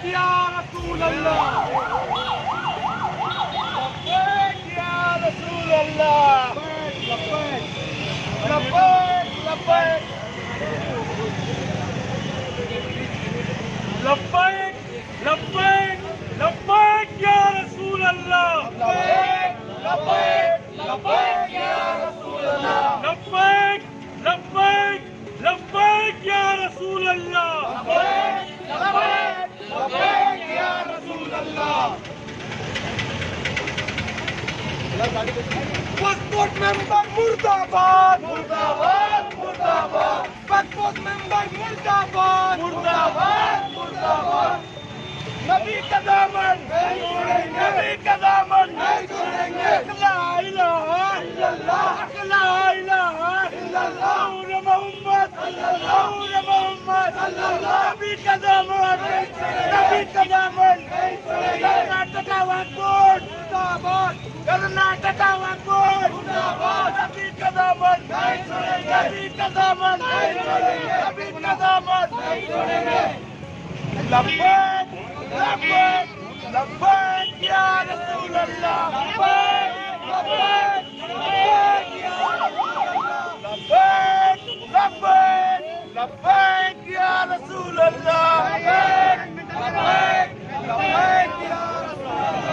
या रसूल अल्लाह, लब्बैक या रसूल अल्लाह, लब्बैक लब्बैक लब्बैक लब्बैक लब्बैक लब्बैक या रसूल अल्लाह, लब्बैक लब्बैक लब्बैक या रसूल अल्लाह, लब्बैक लब्बैक लब्बैक या रसूल अल्लाह, लब्बैक लब्बैक लब्बैक या रसूल अल्लाह। वक्फ बोर्ड मेंबर मुर्दाबाद मुर्दाबाद मुर्दाबाद, वक्फ बोर्ड मेंबर मुर्दाबाद मुर्दाबाद मुर्दाबाद। नबी का दामन नहीं छोड़ेंगे, नबी का दामन नहीं छोड़ेंगे। ला इलाहा इल्लल्लाह, ला इलाहा इल्लल्लाह, नूर मोहम्मद सल्लल्लाहु अलैहि मोहम्मद सल्लल्लाहु। नबी का दामन नहीं छोड़ेंगे, नबी का दामन नहीं छोड़ेंगे। कर्नाटका वक्फ बोर्ड मुर्दाबाद, कर्नाटका वक्फ बोर्ड मुर्दाबाद। नबी का दामन नहीं छोड़ेंगे, नबी का दामन नहीं छोड़ेंगे, नबी का दामन नहीं छोड़ेंगे। लब्बैक लब्बैक लब्बैक या रसूल अल्लाह, लब्बैक लब्बैक लब्बैक या रसूल अल्लाह, लब्बैक लब्बैक लब्बैक या रसूल अल्लाह, लब्बैक लब्बैक लब्बैक या रसूल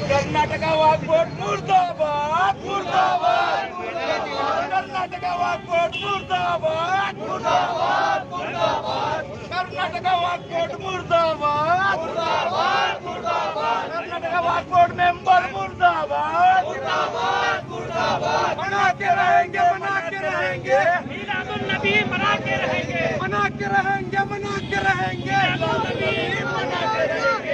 कर्नाटका वक्फ बोर्ड मुर्दाबाद मुर्दाबाद, कर्नाटका वक्फ बोर्ड मुर्दाबाद मुर्दाबाद मुर्दाबाद, कर्नाटका वक्फ बोर्ड मुर्दाबाद मुर्दाबाद मुर्दाबाद, कर्नाटका वक्फ बोर्ड मेंबर मुर्दाबाद मुर्दाबाद मुर्दाबाद। मना के रहेंगे, मना के रहेंगे, मिलादुन नबी मना के रहेंगे, मना के रहेंगे, मना के रहेंगे, मना के रहेंगे,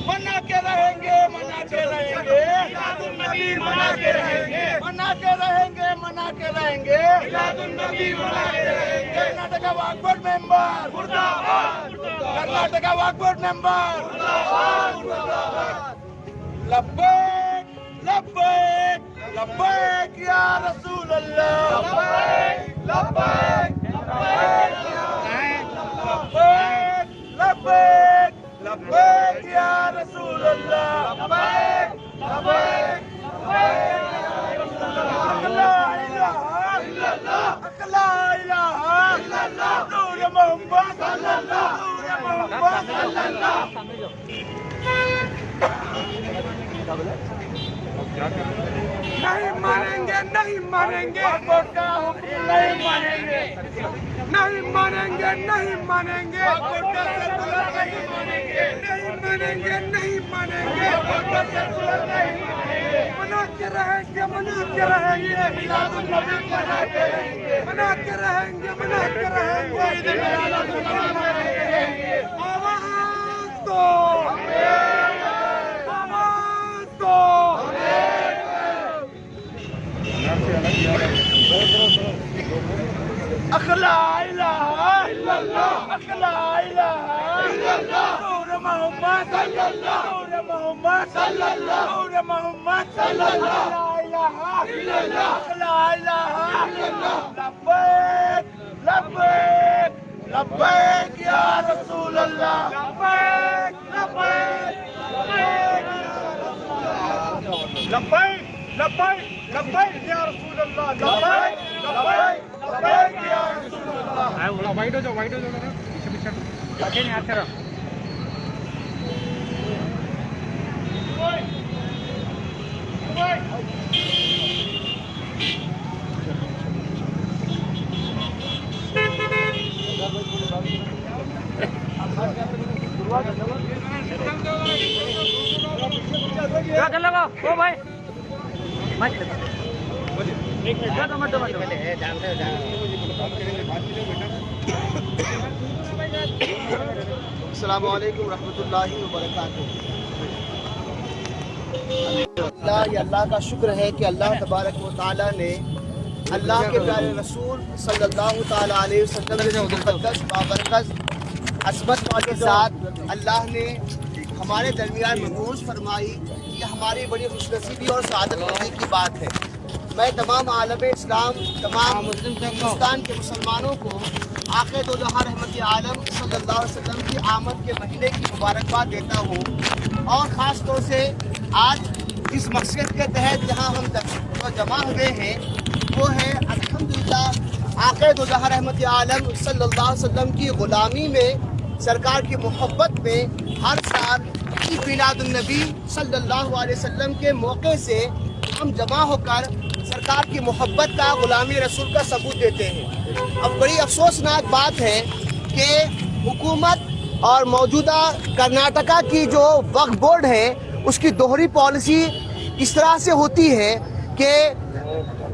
मना के रहेंगे, मना के रहेंगे, मिलादुन नबी मना के रहेंगे, मना के रहेंगे, मना के रहेंगे, मिलादुन नबी मना के रहेंगे। कर्नाटका वक्फ बोर्ड मेंबर मुर्दाबाद, कर्नाटका वक्फ बोर्ड मेंबर मुर्दाबाद मुर्दाबाद। लब्बैक लब्बैक लब्बैक या रसूल अल्लाह, लब्बैक लब्बैक लब्बैक लब्बैक लब्बैक लब्बैक या रसूल अल्लाह, लब्बैक लब्बैक लब्बैक या रसूल अल्लाह। ला इलाहा इल्लल्लाह, ला इलाहा इल्लल्लाह, नूर मोहम्मद सल्लल्लाहु, नूर मोहम्मद सल्लल्लाहु। नहीं मानेंगे, नहीं मानेंगे, कोर्ट का हुक्म नहीं मानेंगे, नहीं मानेंगे, नहीं मानेंगे, कोर्ट का सर्कुलर नहीं मानेंगे, नहीं मानेंगे, नहीं मानेंगे, कोर्ट का सर्कुलर नहीं मानेंगे। मना के रहेंगे, मना के रहेंगे, मिलादुन नबी मना के रहेंगे, मना के रहेंगे, मना के रहेंगे, मिलादुन नबी मना के रहेंगे। आवाज दो, आवाज दो। अखला इलाहा इल्लल्लाह, अखला इलाहा इल्लल्लाह, नूर मोहम्मद सल्लल्लाहु, नूर मोहम्मद सल्लल्लाहु, नूर मोहम्मद सल्लल्लाहु, ला इलाहा इल्लल्लाह, अखला इलाहा इल्लल्लाह। लब्बैक लब्बैक लब्बैक या रसूल अल्लाह, लब्बैक लब्बैक लब्बैक या रसूल अल्लाह, लब्बैक लब्बैक लब्बैक या रसूल अल्लाह, लब्बैक लब्बैक लब्बैक या रसूल अल्लाह। वाइड हो जाओ पीछे पीछे आगे नहीं आते रहो। चल लगा ओ भाई मत एक मिनट मत अस्सलामु अलैकुम रहमतुल्लाहि व बरकातुहू। अल्लाह का शुक्र है कि अल्लाह तबारक व तआला ने अल्लाह के प्यारे रसूल सल्लल्लाहु ताला अलैहि वसल्लम के मुक़द्दस बाबरकत अस्मत वाले साथ अल्लाह ने हमारे दरमियान मबूस फरमाई। ये हमारी बड़ी खुशनसीबी और सआदत की बात है। मैं तमाम आलम इस्लाम, तमाम हिंदुस्तान के मुसलमानों को आखिर दो जहां रहमत आलम सल्लल्लाहु अलैहि वसल्लम की आमद के महीने की मुबारकबाद देता हूँ। और ख़ास तौर से आज इस मकसद के तहत जहाँ हम जमा हुए हैं वो है अल्हम्दुलिल्लाह आखिर दो जहां रहमत आलम सल्लल्लाहु अलैहि वसल्लम की ग़ुलामी में, सरकार की मोहब्बत में हर साल ईद मिलादुन्नबी सल्लल्लाहु अलैहि वसल्लम के मौके से हम जमा होकर सरकार की मोहब्बत का, ग़ुलामी रसूल का सबूत देते हैं। अब बड़ी अफसोसनाक बात है कि हुकूमत और मौजूदा कर्नाटका की जो वक्फ बोर्ड है उसकी दोहरी पॉलिसी इस तरह से होती है कि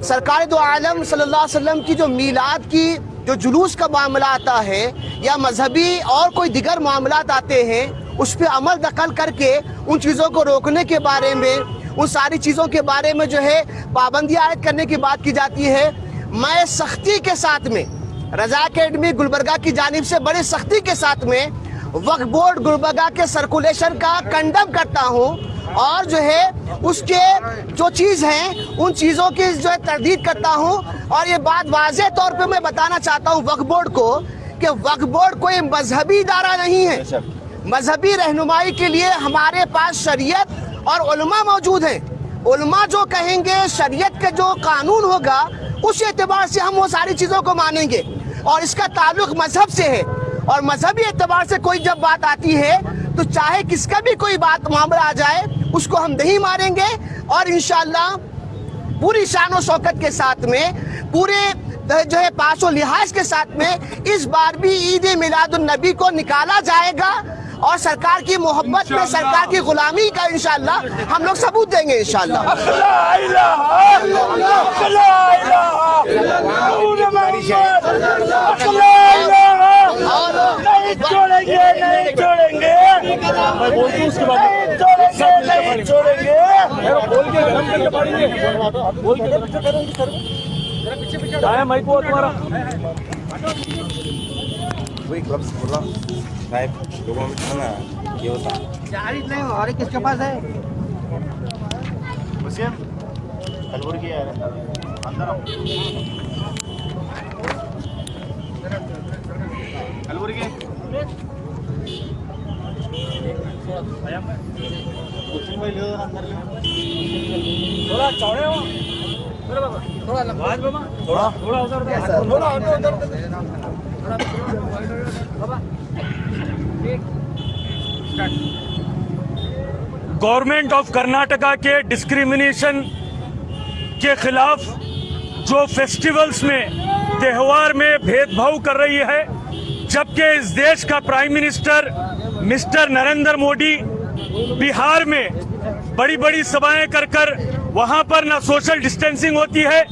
सरकार दो आलम सल्लल्लाहु अलैहि वसल्लम की जो मीलाद की जो जुलूस का मामला आता है या मजहबी और कोई दिगर मामलात आते हैं उस पर अमल दखल करके उन चीज़ों को रोकने के बारे में, उन सारी चीज़ों के बारे में जो है पाबंदी आयद करने की बात की जाती है। मैं सख्ती के साथ में रज़ा अकेडमी गुलबर्गा की जानिब से बड़ी सख्ती के साथ में वक्फ बोर्ड गुलबर्गा के सर्कुलेशन का कंडम करता हूँ और जो है उसके जो चीज़ हैं उन चीज़ों की जो है तरदीद करता हूँ। और ये बात वाज़ेह तौर पे मैं बताना चाहता हूँ वक्फ बोर्ड को कि वक्फ बोर्ड कोई मजहबी इदारा नहीं है। मजहबी रहनुमाई के लिए हमारे पास शरीयत और उलमा मौजूद हैं। उलमा जो कहेंगे, शरीयत का जो कानून होगा उस एतबार से हम वो सारी चीज़ों को मानेंगे और इसका ताल्लुक मजहब से है। और मजहबी एतबार से कोई जब बात आती है तो चाहे किसका भी कोई बात मामला आ जाए उसको हम नहीं मारेंगे और इंशाअल्लाह पूरी शान और शौकत के साथ में, पूरे जो है पासो लिहाज के साथ में इस बार भी ईद मिलादुन्नबी को निकाला जाएगा और सरकार की मोहब्बत में, सरकार की गुलामी का इंशाअल्लाह हम लोग सबूत देंगे इंशाअल्लाह। वही क्लब से बोला साहब लोगों में था ना ये होता जारी नहीं और किसके पास है मुस्लिम कलबुर्गी यार अंदर आओ कलबुर्गी कुछ भाई ले अंदर ले थोड़ा चौड़े हो मेरे बाबा थोड़ा लंबा बाबा थोड़ा उधर गवर्नमेंट ऑफ कर्नाटका के डिस्क्रिमिनेशन के खिलाफ जो फेस्टिवल्स में, त्यौहार में भेदभाव कर रही है, जबकि इस देश का prime minister mister Narendra Modi Bihar में बड़ी बड़ी सभाएं कर वहां पर ना सोशल डिस्टेंसिंग होती है,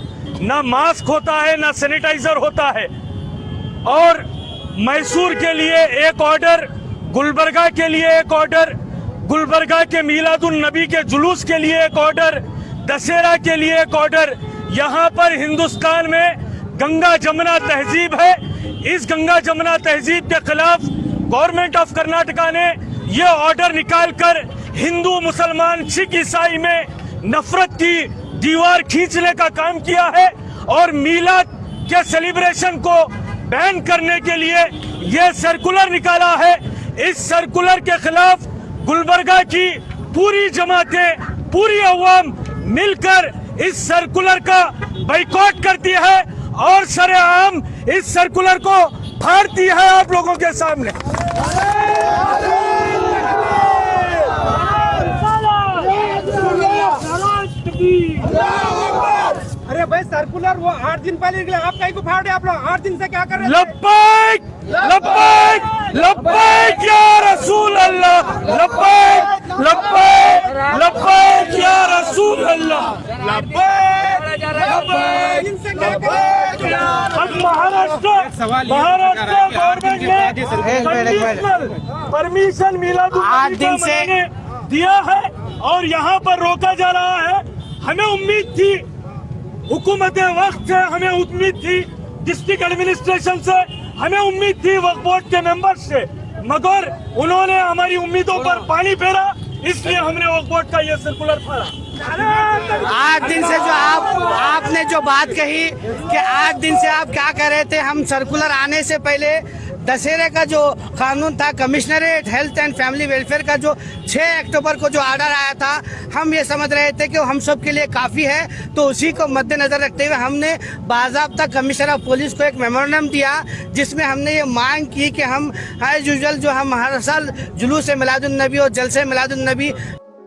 ना मास्क होता है, ना सैनिटाइजर होता है। और मैसूर के लिए एक ऑर्डर, गुलबर्गा के लिए एक ऑर्डर, गुलबर्गा के मीलादुन्नबी के जुलूस के लिए एक ऑर्डर, दशहरा के लिए एक ऑर्डर। यहाँ पर हिंदुस्तान में गंगा जमुना तहजीब है। इस गंगा जमुना तहजीब के खिलाफ गवर्नमेंट ऑफ कर्नाटका ने ये ऑर्डर निकालकर हिंदू, मुसलमान, सिख, ईसाई में नफरत की दीवार खींचने का काम किया है और मीलाद के सेलिब्रेशन को बैन करने के लिए ये सर्कुलर निकाला है। इस सर्कुलर के खिलाफ गुलबर्गा की पूरी जमातें, पूरी अवाम मिलकर इस सर्कुलर का बाइकॉट करती है और सरेआम इस सर्कुलर को फाड़ती है आप लोगों के सामने। अरे भाई सर्कुलर वो 8 दिन पहले निकला, आप कहीं को फाड़ रहे, आप लोग 8 दिन से क्या कर रहे हैं? लब्बैक लब्बैक लब्बैक या रसूल अल्लाह, लब्बैक लब्बैक लब्बैक या रसूल अल्लाह, लब्बैक लब्बैक। इनसे क्या करें? अब महाराष्ट्र गवर्नमेंट ने परमिशन मिलादुन्नबी का मनाने दिया है और यहाँ पर रोका जा रहा है। हमें उम्मीद थी हुकूमत वक्त से हमें उम्मीद थी, डिस्ट्रिक्ट एडमिनिस्ट्रेशन से हमें उम्मीद थी, वक्फ बोर्ड के मेंबर्स से, मगर उन्होंने हमारी उम्मीदों पर पानी फेरा, इसलिए हमने वक्फ बोर्ड का ये सर्कुलर फाड़ा। 8 दिन से जो आपने जो बात कही कि 8 दिन से आप क्या कर रहे थे, हम सर्कुलर आने से पहले दशहरे का जो कानून था, commissionerate health and family welfare का जो 6 अक्टूबर को जो ऑर्डर आया था, हम ये समझ रहे थे कि हम सब के लिए काफ़ी है, तो उसी को मद्देनजर रखते हुए हमने बाज़ाब्ता कमिश्नर ऑफ पुलिस को एक मेमोरेंडम दिया, जिसमें हमने ये मांग की कि हम एज यूजुअल जो हम हर साल जुलूस मिलादुन नबी और जलसे मिलादुन नबी,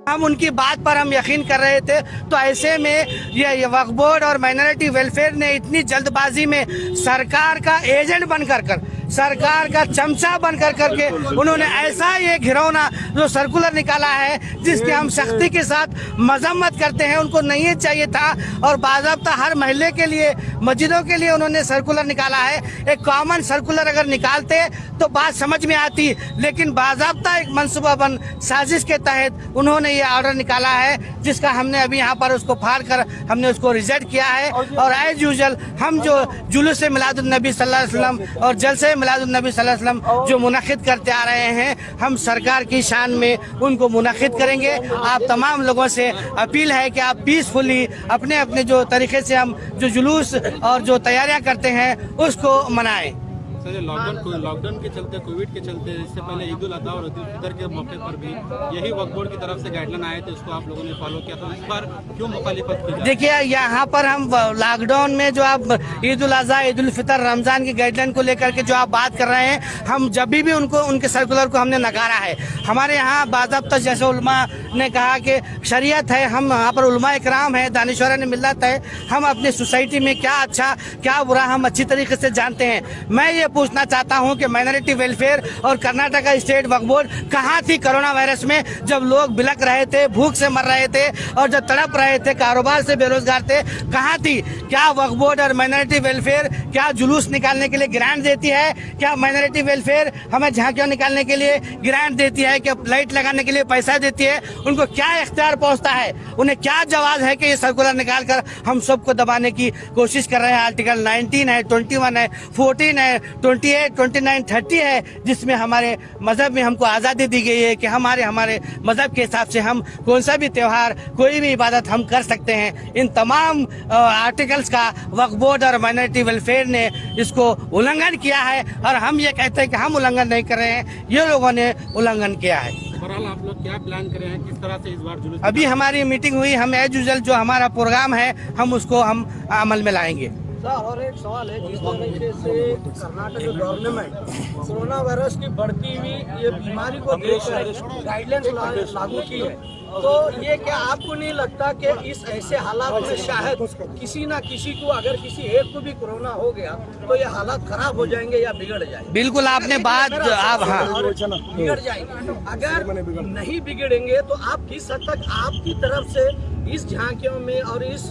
हम उनकी बात पर हम यकीन कर रहे थे। तो ऐसे में ये वक्फ बोर्ड और माइनॉरिटी वेलफेयर ने इतनी जल्दबाजी में सरकार का एजेंट बनकर सरकार का चमचा बनकर करके उन्होंने ऐसा ये घिरौना जो सर्कुलर निकाला है, जिसकी हम सख्ती के साथ मजम्मत करते हैं। उनको नहीं चाहिए था, और बाज़ाब्ता हर महल्ले के लिए, मस्जिदों के लिए उन्होंने सर्कुलर निकाला है। एक कॉमन सर्कुलर अगर निकालते तो बात समझ में आती, लेकिन बाज़ाब्ता एक मनसूबाबंद साजिश के तहत उन्होंने ये ऑर्डर निकाला है, जिसका हमने अभी यहाँ पर उसको फाड़ कर हमने उसको रिजेक्ट किया है। और एज यूजुअल हम जो जुलूस मिलादुन नबी सल्लल्लाहु अलैहि वसल्लम और जलसे मिलादुन नबी सल्लल्लाहु अलैहि वसल्लम जो मुनक़िद करते आ रहे हैं, हम सरकार की शान में उनको मुनक़िद करेंगे। आप तमाम लोगों से अपील है कि आप पीसफुली अपने अपने जो तरीके से हम जो जुलूस और जो तैयारियां करते हैं उसको मनाएं। सर, ये लॉकडाउन के चलते, कोविड के चलते, इससे पहले ईद उल अज़हा और ईद उल फितर के मौके पर भी यही वक्फ बोर्ड की तरफ से गाइडलाइन आए थे, उसको आप लोगों ने फॉलो किया, तो इस बार क्यों मुखालिफत की? देखिए, यहाँ पर हम लॉकडाउन में जो आप ईद उल अज़हा, ईद उल फितर, रमजान की गाइडलाइन को लेकर के जो आप बात कर रहे हैं, हम जब भी उनको उनके सर्कुलर को हमने नकारा है। हमारे यहाँ बाज़ाब्ता जैसे उलमा ने कहा कि शरीयत है, हम यहाँ पर उलमा इकराम है, दानिशवरान मिल्लत है, हम अपनी सोसाइटी में क्या अच्छा क्या बुरा हम अच्छी तरीके से जानते हैं। मैं ये पूछना चाहता हूं कि माइनॉरिटी वेलफेयर और कर्नाटका स्टेट वक्फ बोर्ड कहां थी कोरोना वायरस में, जब लोग बिलक रहे थे, भूख से मर रहे थे और जब तड़प रहे थे, कारोबार से बेरोजगार थे, कहां थी? क्या वक्फ बोर्ड और माइनॉरिटी वेलफेयर क्या जुलूस निकालने के लिए ग्रांट देती है? क्या माइनॉरिटी वेलफेयर हमें झांकियां निकालने के लिए ग्रांट देती है? क्या लाइट लगाने के लिए पैसा देती है? उनको क्या इख्तियार पहुंचता है? उन्हें क्या जवाब है कि ये सर्कुलर निकाल कर हम सबको दबाने की कोशिश कर रहे हैं? आर्टिकल 19 है, 21 है, 14 है, 28, 29, 30 है, जिसमें हमारे मजहब में हमको आज़ादी दी गई है कि हमारे मजहब के हिसाब से हम कौन सा भी त्यौहार, कोई भी इबादत हम कर सकते हैं। इन तमाम आर्टिकल्स का वक्फ बोर्ड और माइनॉरिटी वेलफेयर ने इसको उल्लंघन किया है, और हम ये कहते हैं कि हम उल्लंघन नहीं कर रहे हैं, ये लोगों ने उल्लंघन किया है। बहरहाल आप लोग क्या प्लान कर रहे हैं, किस तरह से इस बार जुलूस? अभी हमारी मीटिंग हुई, हम एज यूजुअल जो हमारा प्रोग्राम है हम उसको हम अमल में लाएंगे। सर, और एक सवाल है, जिस तरीके से कर्नाटक गवर्नमेंट कोरोना वायरस की बढ़ती हुई ये बीमारी को देखकर गाइडलाइंस लागू की है, तो ये क्या आपको नहीं लगता कि इस ऐसे हालात में शायद किसी ना किसी को, अगर किसी एक को भी कोरोना हो गया तो ये हालात खराब हो जाएंगे या बिगड़ जाएंगे? बिल्कुल, आपने बात आप हाँ बिगड़ जाएंगे। अगर नहीं बिगड़ेंगे तो आप किस हद तक आपकी तरफ से इस झांकियों में और इस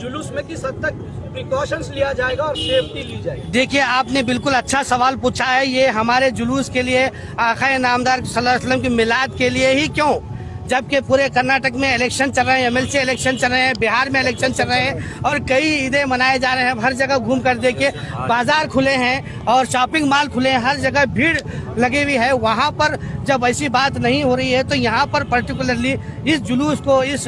जुलूस में किस हद तक प्रिकॉशंस लिया जाएगा और सेफ्टी ली जाएगी? देखिए, आपने बिल्कुल अच्छा सवाल पूछा है। ये हमारे जुलूस के लिए, आका नामदार सल्लल्लाहु अलैहि वसल्लम की मिलाद के लिए ही क्यों, जबकि पूरे कर्नाटक में इलेक्शन चल रहे हैं, एमएलसी इलेक्शन चल रहे हैं, बिहार में इलेक्शन चल रहे हैं, और कई ईदें मनाए जा रहे हैं। हर जगह घूम कर देखिए, बाजार खुले हैं और शॉपिंग मॉल खुले हैं, हर जगह भीड़ लगी हुई है। वहाँ पर जब ऐसी बात नहीं हो रही है, तो यहाँ पर पर्टिकुलरली इस जुलूस को, इस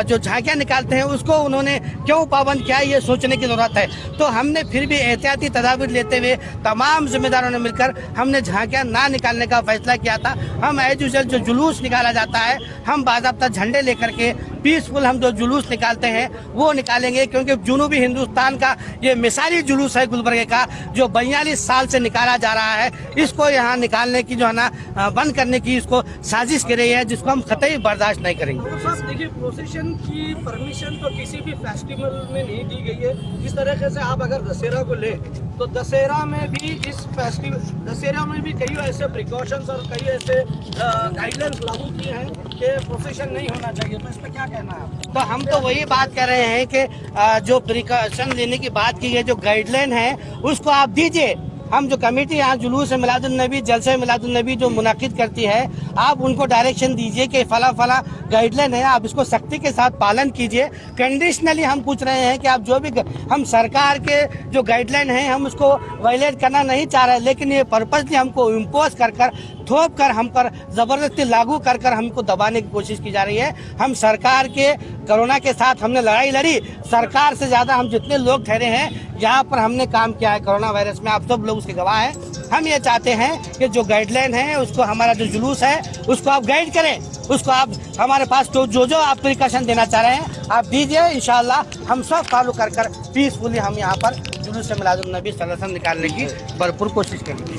जो झांकियाँ निकालते हैं उसको उन्होंने क्यों पाबंद किया, ये सोचने की जरूरत है। तो हमने फिर भी एहतियाती तदाबीर लेते हुए तमाम जिम्मेदारों ने मिलकर हमने झांकियाँ ना निकालने का फैसला किया था। हम एज यूजुअल जो जुलूस निकाला जाता है, हम बाज़ाब्ता झंडे लेकर के पीसफुल हम जो जुलूस निकालते हैं वो निकालेंगे, क्योंकि जुनूबी हिंदुस्तान का ये मिसाली जुलूस है गुलबर्गे का, जो 42 साल से निकाला जा रहा है। इसको यहाँ निकालने की जो है ना, बंद करने की इसको साजिश की रही है, जिसको हम कतई बर्दाश्त नहीं करेंगे। तो साहब देखिए, प्रोसेशन की परमिशन तो किसी भी फेस्टिवल में नहीं दी गई है। जिस तरीके से आप अगर दशहरा को ले, तो दशहरा में भी इस फेस्टिवल, दशहरा में भी कई ऐसे प्रिकॉशंस और कई ऐसे गाइडलाइंस लागू किए हैं कि प्रोसेशन नहीं होना चाहिए, तो इस पर क्या कहना है? तो हम तो वही बात कर रहे हैं कि जो प्रिकॉशन लेने की बात की है, जो गाइडलाइन है उसको आप दीजिए, हम जो कमेटी यहाँ जुलूस मिलादुन नबी जलसे मिलादुन नबी जो मुनाकिद करती है, आप उनको डायरेक्शन दीजिए कि फला फला गाइडलाइन है, आप इसको सख्ती के साथ पालन कीजिए। कंडीशनली हम पूछ रहे हैं कि आप जो भी हम सरकार के जो गाइडलाइन है हम उसको वायलेट करना नहीं चाह रहे, लेकिन ये पर्पसली हमको इम्पोज कर थोप कर हम पर ज़बरदस्ती लागू कर हमको दबाने की कोशिश की जा रही है। हम सरकार के कोरोना के साथ हमने लड़ाई लड़ी, सरकार से ज़्यादा हम जितने लोग ठहरे हैं यहाँ पर हमने काम किया है कोरोना वायरस में, आप सब लोग उसके गवाह हैं। हम ये चाहते हैं कि जो गाइडलाइन है उसको, हमारा जो जुलूस है उसको आप गाइड करें, उसको आप हमारे पास तो जो आप प्रिकॉशन देना चाह रहे हैं आप दीजिए। इंशाल्लाह हम सब फॉलो कर पीसफुली हम यहाँ पर जुलूस से मिलादुन नबी सल्लल्लाहु अलैहि वसल्लम निकालने की भरपूर कोशिश करेंगे।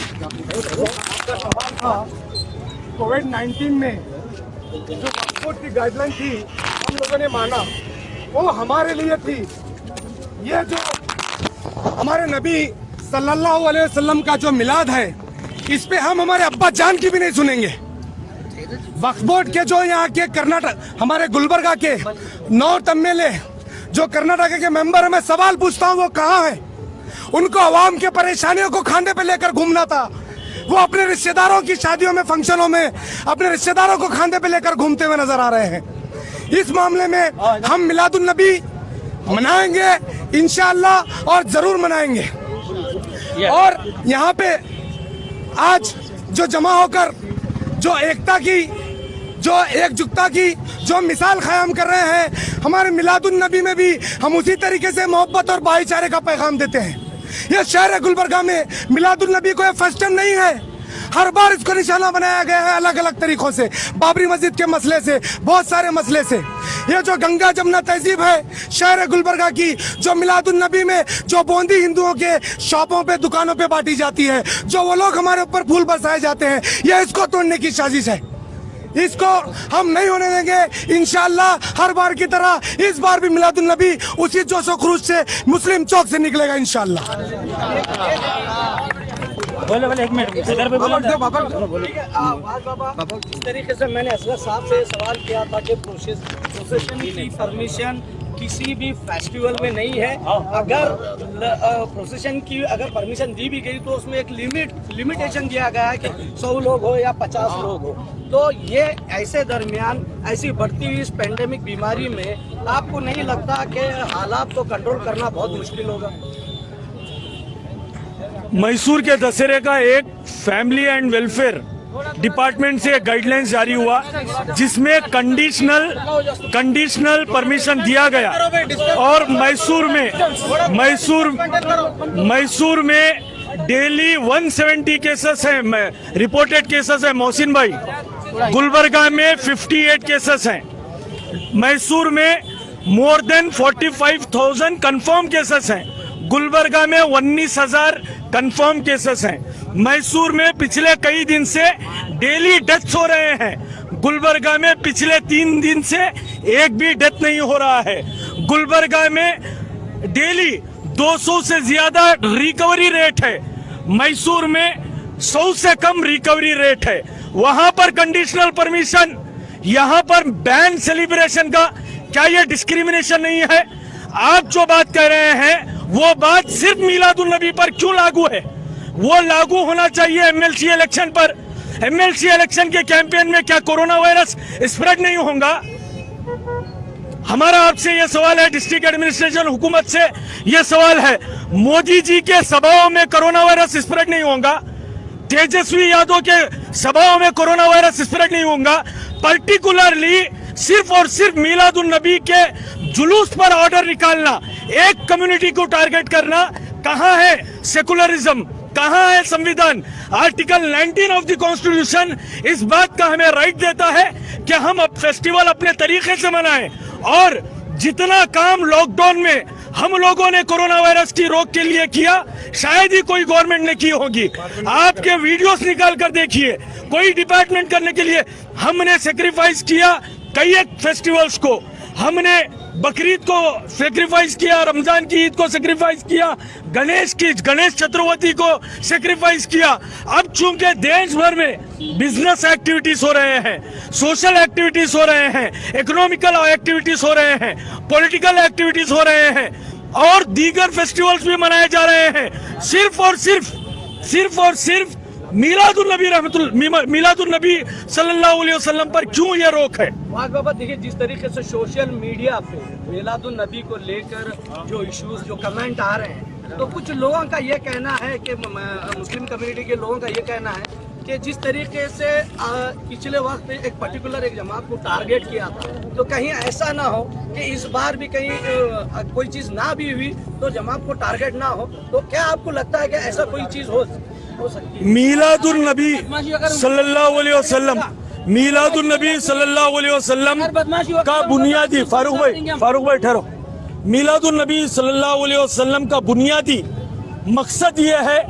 कोविड-19 में जो पासपोर्ट की गाइडलाइन थी हम लोगों ने माना, वो हमारे लिए थी। ये जो हमारे नबी सल्लल्लाहु अलैहि वसल्लम का जो मिलाद है, इस पे हम हमारे अब्बा जान की भी नहीं सुनेंगे। वक्फ बोर्ड के जो यहाँ के कर्नाटक, हमारे गुलबर्गा के नॉर्थ एमएलए जो कर्नाटक के मेंबर है, मैं सवाल पूछता हूँ वो कहाँ है? उनको आवाम के परेशानियों को खांधे पे लेकर घूमना था। वो अपने रिश्तेदारों की शादियों में, फंक्शनों में अपने रिश्तेदारों को खांधे पे लेकर घूमते हुए नजर आ रहे हैं। इस मामले में हम मिलादुन नबी मनाएंगे इंशाअल्लाह, और जरूर मनाएंगे। और यहाँ पे आज जो जमा होकर जो एकता की, जो एकजुटता की जो मिसाल कायम कर रहे हैं, हमारे मिलादुन नबी में भी हम उसी तरीके से मोहब्बत और भाईचारे का पैगाम देते हैं। ये शहर गुलबर्गा में मिलादुन नबी को फर्स्ट टाइम नहीं है, हर बार इसको निशाना बनाया गया है अलग अलग तरीकों से, बाबरी मस्जिद के मसले से, बहुत सारे मसले से। ये जो गंगा जमुना तहजीब है शहर गुलबर्गा की, जो मिलादुन नबी में जो बूंदी हिंदुओं के शॉपों पे, दुकानों पे बांटी जाती है, जो वो लोग हमारे ऊपर फूल बरसाए जाते हैं, ये इसको तोड़ने की साजिश है। इसको हम नहीं होने देंगे इंशाअल्लाह। हर बार की तरह इस बार भी मिलादुन नबी उसी जोशो खरूज से मुस्लिम चौक से निकलेगा इंशाअल्लाह। बोले एक मिनट इधर पे बोलो। इस तरीके से मैंने असलत साहब से सवाल किया था कि प्रोसेशन की परमिशन किसी भी फेस्टिवल में नहीं है। अगर प्रोसेशन की अगर परमिशन दी भी गई तो उसमें एक लिमिटेशन दिया गया है कि 100 लोग हो या 50 लोग हो। तो ये ऐसे दरमियान ऐसी बढ़ती हुई इस पेंडेमिक बीमारी में आपको नहीं लगता कि हालात को कंट्रोल करना बहुत मुश्किल होगा? मैसूर के दशहरे का एक फैमिली एंड वेलफेयर डिपार्टमेंट से गाइडलाइंस जारी हुआ, जिसमें कंडीशनल परमिशन दिया गया। और मैसूर में डेली 170 केसेस हैं, रिपोर्टेड केसेस हैं मोहसिन भाई। गुलबर्गा में 58 केसेस हैं। मैसूर में मोर देन 45,000 कंफर्म केसेस हैं। गुलबर्गा में 19,000 कंफर्म केसेस हैं। मैसूर में पिछले कई दिन से डेली डेथ्स हो रहे हैं। गुलबर्गा में पिछले 3 दिन से एक भी डेथ नहीं हो रहा है। गुलबर्गा में डेली 200 से ज्यादा रिकवरी रेट है। मैसूर में 100 से कम रिकवरी रेट है। वहां पर कंडीशनल परमिशन, यहाँ पर बैन सेलिब्रेशन का, क्या ये डिस्क्रिमिनेशन नहीं है? आप जो बात कह रहे हैं वो बात सिर्फ मिलादुन नबी पर क्यों लागू है? वो लागू होना चाहिए एमएलसी इलेक्शन पर। एमएलसी इलेक्शन के कैंपेन में क्या कोरोना वायरस स्प्रेड नहीं होगा? हमारा आपसे ये सवाल है, डिस्ट्रिक्ट एडमिनिस्ट्रेशन हुकूमत से ये सवाल है, मोदी जी के सभाओं में कोरोना वायरस स्प्रेड नहीं होगा? तेजस्वी यादव के सभाओं में कोरोना वायरस स्प्रेड नहीं होगा? पर्टिकुलरली सिर्फ और सिर्फ मिलादुन नबी के जुलूस पर ऑर्डर निकालना, एक कम्युनिटी को टारगेट करना, कहाँ है सेकुलरिज्म, कहाँ है संविधान? आर्टिकल 19 ऑफ द कॉन्स्टिट्यूशन इस बात का हमें राइट देता है कि हम अब फेस्टिवल अपने तरीके से मनाएं। और जितना काम लॉकडाउन में हम लोगों ने कोरोना वायरस की रोक के लिए किया, शायद ही कोई गवर्नमेंट ने की होगी। आपके वीडियोस निकाल कर देखिए, कोई डिपार्टमेंट करने के लिए हमने सेक्रीफाइस किया। कई एक फेस्टिवल्स को हमने, बकरीद को सेक्रीफाइस किया, रमजान की ईद को सेक्रीफाइस किया, गणेश चतुर्थी को सेक्रीफाइस किया। अब चूंकि देश भर में बिजनेस एक्टिविटीज हो रहे हैं, सोशल एक्टिविटीज हो रहे हैं, इकोनॉमिकल एक्टिविटीज हो रहे हैं, पॉलिटिकल एक्टिविटीज हो रहे हैं और दीगर फेस्टिवल्स भी मनाए जा रहे हैं, सिर्फ और सिर्फ सिर्फ और सिर्फ मीलादुन नबी सल्लल्लाहु अलैहि वसल्लम पर क्यों ये रोक है? वाज बाबा देखिए, जिस तरीके से सोशल मीडिया पे मिलादुन नबी को लेकर जो इश्यूज जो कमेंट आ रहे हैं, तो कुछ लोगों का ये कहना है कि मुस्लिम कम्युनिटी के लोगों का ये कहना है कि जिस तरीके से पिछले वक्त एक पर्टिकुलर एक जमात को टारगेट किया था, तो कहीं ऐसा ना हो कि इस बार भी कहीं कोई चीज़ ना भी हुई तो जमात को टारगेट ना हो। तो क्या आपको लगता है कि ऐसा कोई चीज़ हो सकती है? मीलादुन नबी सल्लल्लाहु अलैहि वसल्लम, मीलादुन नबी सल्लल्लाहु अलैहि वसल्लम का बुनियादी, फारूक भाई ठहरो, मीलादुन नबी सल्लल्लाहु अलैहि वसल्लम का बुनियादी मकसद ये है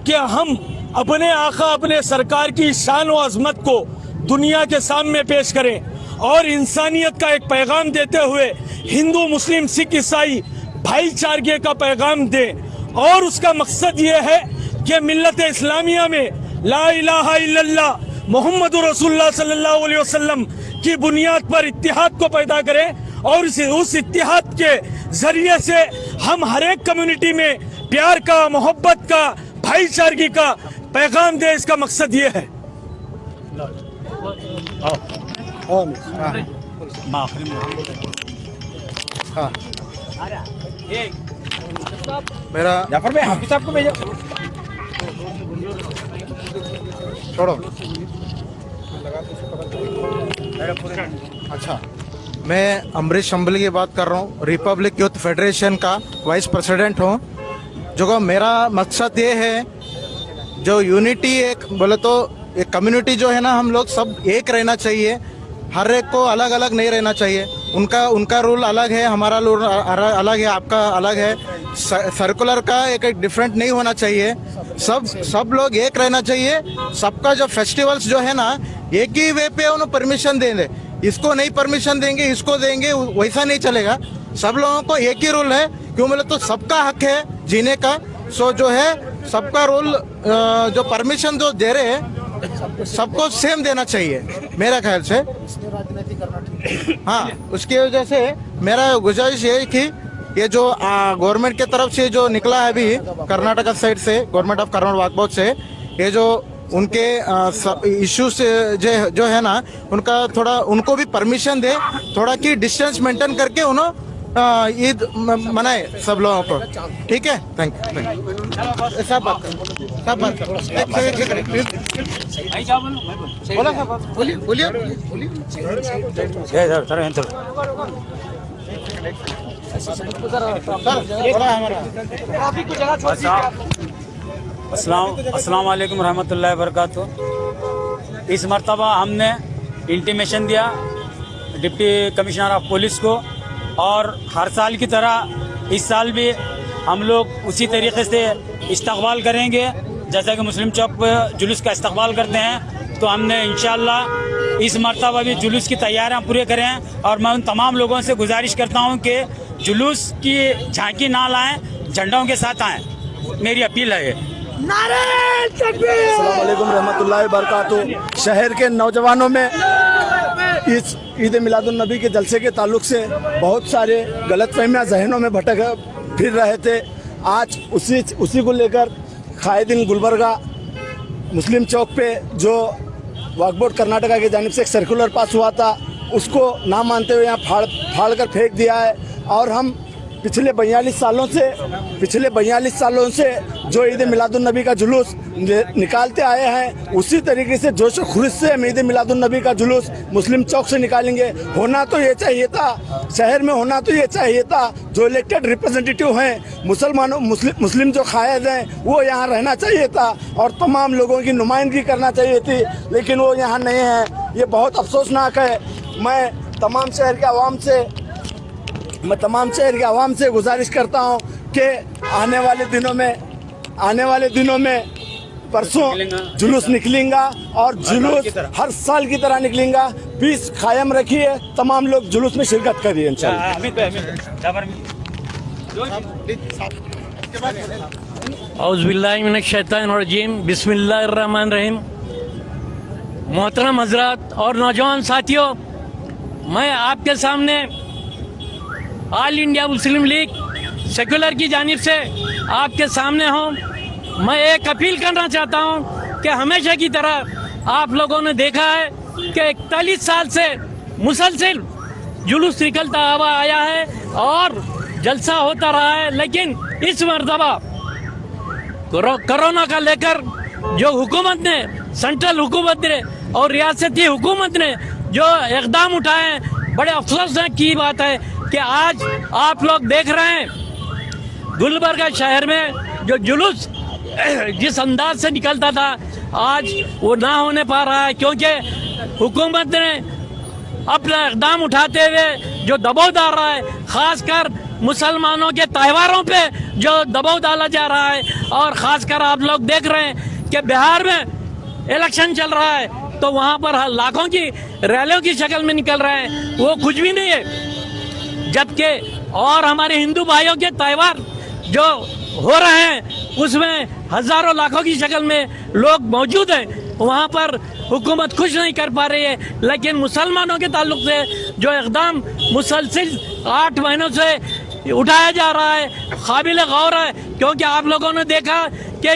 कि हम अपने आका, अपने सरकार की शान और अजमत को दुनिया के सामने पेश करें और इंसानियत का एक पैगाम देते हुए हिंदू, मुस्लिम, सिख, ईसाई भाईचारे का पैगाम दें। और उसका मकसद ये है कि मिल्लत इस्लामिया में ला इलाहा इल्लल्लाह मुहम्मदुर रसूलुल्लाह सल्लल्लाहु अलैहि वसल्लम की बुनियाद पर इत्तिहाद को पैदा करें और उस इत्तिहाद के जरिए से हम हर एक कम्युनिटी में प्यार का, मोहब्बत का, भाईचारगी का पैगाम दे। इसका मकसद ये है। मेरा जाफर भाई हाफिज साहब को भेजो, छोड़ो। अच्छा, मैं अमरीश अम्बली की बात कर रहा हूँ, रिपब्लिक यूथ फेडरेशन का वाइस प्रेसिडेंट हूँ। जो मेरा मकसद ये है, जो यूनिटी एक बोले तो एक कम्युनिटी जो है ना, हम लोग सब एक रहना चाहिए, हर एक को अलग अलग नहीं रहना चाहिए। उनका रूल अलग है, हमारा रूल अलग है, आपका अलग है। सर्कुलर का एक डिफरेंट नहीं होना चाहिए, सब लोग एक रहना चाहिए। सबका जो फेस्टिवल्स जो है ना, एक ही वे पे उन्हें परमिशन देंगे, इसको नहीं परमिशन देंगे, इसको देंगे, वैसा नहीं चलेगा। सब लोगों को एक ही रूल है, क्यों बोले तो सबका हक है जीने का। सो जो है सबका रूल, जो परमिशन जो दे रहे हैं सबको सेम देना चाहिए मेरा ख्याल से। हाँ, उसकी वजह से मेरा गुजारिश ये कि ये जो गवर्नमेंट की तरफ से जो निकला है अभी कर्नाटका साइड से, गवर्नमेंट ऑफ कर्नाटक वाकबोर्ड से, ये जो उनके इश्यू से जो है ना, उनका थोड़ा उनको भी परमिशन दे, थोड़ा की डिस्टेंस मेंटेन करके उन्होंने ईद मनाए सब लोगों को। ठीक है, थैंक यू। सब बात अस्सलाम वालेकुम रहमतुल्लाहि व बरकातुहू। इस मरतबा हमने इंटीमेशन दिया डिप्टी कमिश्नर ऑफ पुलिस को, और हर साल की तरह इस साल भी हम लोग उसी तरीके से इस्तकबाल करेंगे जैसा कि मुस्लिम चौक पर जुलूस का इस्तकबाल करते हैं। तो हमने इंशाअल्लाह इस मरतबा भी जुलूस की तैयारियां पूरी करें। और मैं उन तमाम लोगों से गुजारिश करता हूं कि जुलूस की झांकी ना लाएं, झंडों के साथ आएं, मेरी अपील है ये। अस्सलाम वालेकुम रहमतुल्लाहि व बरकातुहू। शहर के नौजवानों में इस ईद मिलादुन नबी के जलसे के ताल्लुक से बहुत सारे गलतफहमियां जहनों में भटक फिर रहे थे। आज उसी को लेकर कायदिन गुलबर्गा मुस्लिम चौक पे जो वक्फ बोर्ड कर्नाटका की जानिब से एक सर्कुलर पास हुआ था, उसको ना मानते हुए यहाँ फाड़ कर फेंक दिया है। और हम पिछले 42 सालों से जो ईद मिलादुन नबी का जुलूस निकालते आए हैं, उसी तरीके से जोश खुरुश से हम ईद मिलादुन नबी का जुलूस मुस्लिम चौक से निकालेंगे। होना तो ये चाहिए था, शहर में होना तो ये चाहिए था, जो इलेक्टेड रिप्रेजेंटेटिव हैं, मुस्लिम जो कायद हैं, वो यहाँ रहना चाहिए था और तमाम लोगों की नुमाइंदगी करना चाहिए थी, लेकिन वो यहाँ नहीं है। ये बहुत अफसोसनाक है। मैं तमाम शहर के आवाम से गुजारिश करता हूँ कि आने वाले दिनों में परसों जुलूस निकलेगा और जुलूस हर साल की तरह निकलेगा। पीस कायम रखिए, तमाम लोग जुलूस में शिरकत करिए इंशाअल्लाह। औज़ुबिल्लाहि मिनश्शैतानिर्रजीम, बिस्मिल्लाहिर्रहमानिर्रहीम। मोहतरम हज़रात और नौजवान साथियों, मैं आपके सामने all India Muslim league secular की जानिब से आपके सामने हूँ मैं एक अपील करना चाहता हूं कि हमेशा की तरह आप लोगों ने देखा है कि 41 साल से मुसलसल जुलूस निकलता हुआ आया है और जलसा होता रहा है, लेकिन इस मर्तबा कोरोना का लेकर जो हुकूमत ने, सेंट्रल हुकूमत ने और रियासती हुकूमत ने जो इकदाम उठाए हैं, बड़े अफसोस की बात है कि आज आप लोग देख रहे हैं गुलबर्गा शहर में जो जुलूस जिस अंदाज से निकलता था आज वो ना होने पा रहा है, क्योंकि हुकूमत ने अपना इकदाम उठाते हुए जो दबाव डाल रहा है, खासकर मुसलमानों के त्योहारों पे जो दबाव डाला जा रहा है, और खासकर आप लोग देख रहे हैं कि बिहार में इलेक्शन चल रहा है तो वहाँ पर लाखों की रैलियों की शक्ल में निकल रहे हैं, वो कुछ भी नहीं है। जबकि और हमारे हिंदू भाइयों के त्योहार जो हो रहे हैं उसमें हजारों लाखों की शक्ल में लोग मौजूद हैं, वहाँ पर हुकूमत कुछ नहीं कर पा रही है। लेकिन मुसलमानों के ताल्लुक से जो इक़दाम मुसलसिल 8 महीनों से उठाया जा रहा है, काबिल गौर है, क्योंकि आप लोगों ने देखा कि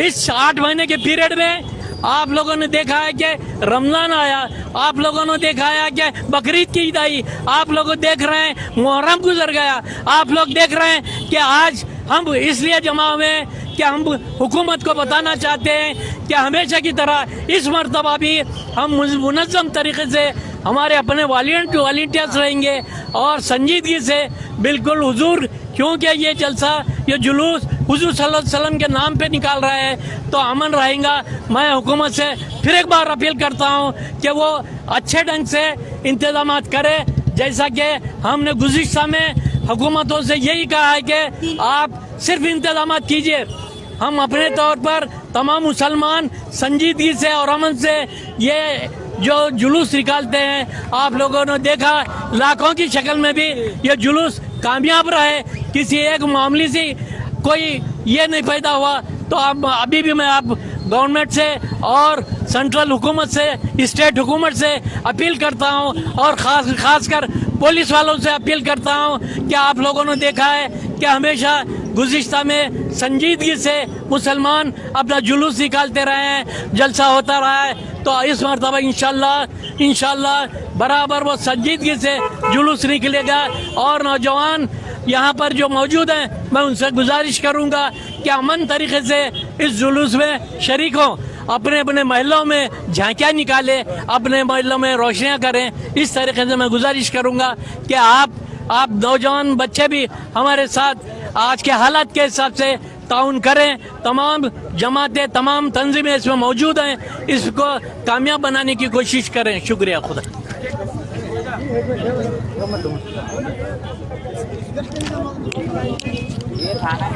इस 8 महीने के पीरियड में आप लोगों ने देखा है कि रमजान आया, आप लोगों ने देखा है कि बकरीद की ईद आई, आप लोग देख रहे हैं मुहर्रम गुजर गया, आप लोग देख रहे हैं कि आज हम इसलिए जमा हुए हैं कि हम हुकूमत को बताना चाहते हैं कि हमेशा की तरह इस मर्तबा भी हम मुनज़्ज़म तरीके से हमारे अपने वॉलंटियर्स रहेंगे और संजीदगी से बिल्कुल हुजूर, क्योंकि ये जलसा, ये जुलूस हुजूर सल्लल्लाहु अलैहि वसल्लम के नाम पे निकाल रहे हैं तो अमन रहेगा। मैं हुकूमत से फिर एक बार अपील करता हूँ कि वो अच्छे ढंग से इंतजाम करे, जैसा कि हमने गुज़िश्ता में हुकूमतों से यही कहा है कि आप सिर्फ इंतजाम कीजिए। हम अपने तौर पर तमाम मुसलमान संजीदगी से और अमन से ये जो जुलूस निकालते हैं, आप लोगों ने देखा लाखों की शक्ल में भी ये जुलूस कामयाब रहे, किसी एक मामूली सी कोई ये नहीं पैदा हुआ। तो अब अभी भी मैं आप गवर्नमेंट से और सेंट्रल हुकूमत से, स्टेट हुकूमत से अपील करता हूँ और खासकर पुलिस वालों से अपील करता हूँ कि आप लोगों ने देखा है कि हमेशा गुज़िश्ता में संजीदगी से मुसलमान अपना जुलूस निकालते रहे हैं, जलसा होता रहा है, तो इस मरतबा इंशाल्लाह बराबर वो संजीदगी से जुलूस निकलेगा। और नौजवान यहाँ पर जो मौजूद हैं, मैं उनसे गुजारिश करूँगा कि अमन तरीके से इस जुलूस में शरीक हों, अपने अपने महलों में झांकियाँ निकालें, अपने महलों में रोशनियाँ करें। इस तरीके से मैं गुजारिश करूँगा कि आप नौजवान बच्चे भी हमारे साथ आज के हालात के हिसाब से ताउन करें। तमाम जमातें, तमाम तंजीमें इसमें मौजूद हैं, इसको कामयाब बनाने की कोशिश करें। शुक्रिया। खुदा ये थाना